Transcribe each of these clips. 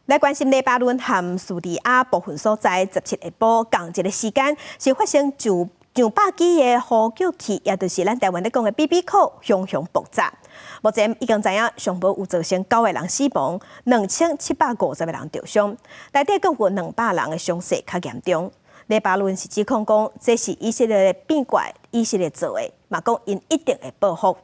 来关心黎巴嫩和叙利亚部分所在17下晡同一个时间，是发生上百机的呼叫器，也就是咱台湾咧讲的 BB 扣熊爆炸。目前已经知影上报有造成9个人死亡，2750个人受伤，内底共有200人的伤势较严重。黎巴嫩是指控讲这是以色列的变怪，以色列做的，嘛讲因一定会报复。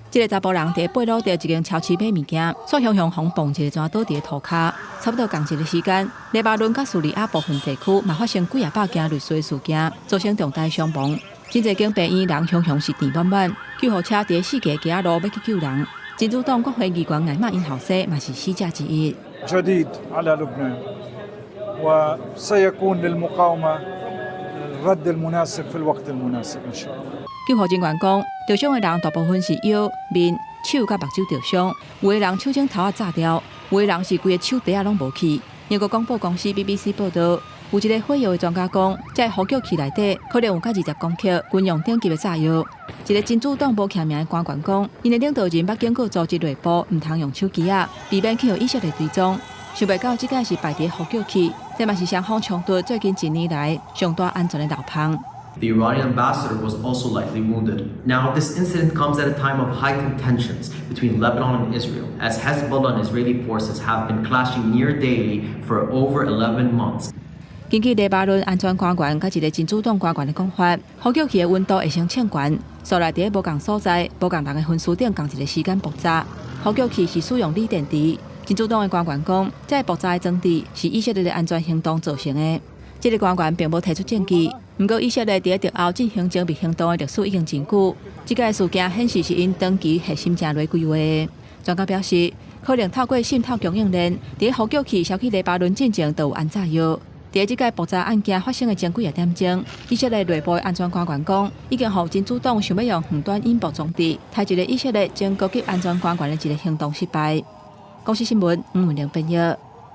这个查甫人伫八路着一间超市买物件，错凶轰蹦一个砖倒伫涂骹。差不多同一个时间，黎巴嫩甲叙利亚部分地区嘛发生几百件类似的事件，造成重大伤亡。真侪间病院人凶是填满满，救护车伫四个街路要去救人。真主党国会议员艾玛因后生嘛是死者之一。جديد على لبنان وسيكون للمقاومة الرد المناسب في الوقت المناسب إن شاء الله。救护人员讲，受伤的人大部分是腰、面、手甲目睭受伤，有的人手指头炸掉，有的人是规个手底拢无去。英国广播公司 BBC 报道，有一个火药的专家讲，这呼叫器内底可能有甲20公克军用顶级的炸药。一个真主党无签名的官员讲，因的领导人捌经过组织内部，唔通用手机啊，避免去互以色列追踪。想袂到，这个是摆伫呼叫器，这嘛是双方冲突最近1年来上大安全的闹棚。The Iranian ambassador was also lightly wounded. Now, this incident comes at a time of heightened tensions between Lebanon and Israel, as Hezbollah and Israeli forces have been clashing near daily for over 11 months. 根据黎巴嫩安全官员甲一个真主党官员的讲法，呼叫器的温度会升呛悬，所来伫无共所在、无共人的分数顶同一个时间爆炸。呼叫器是使用锂电池。真主党的官员讲，这爆炸的装置是以色列的安全行动造成的。这个官员并无提出证据，不过以色列伫特后进行精密行动的历史已经真久。这个事件显示是因长期核心战略规划的。专家表示，可能透过渗透供应链，伫呼叫器烧去黎巴嫩进前就有安炸药。伫这个爆炸案件发生的前几个点钟，以色列内部的安全官员讲，已经互真主党想要用远端引爆装置，害一个以色列前高级安全官员的一个行动失败。公司新闻吴文玲编译。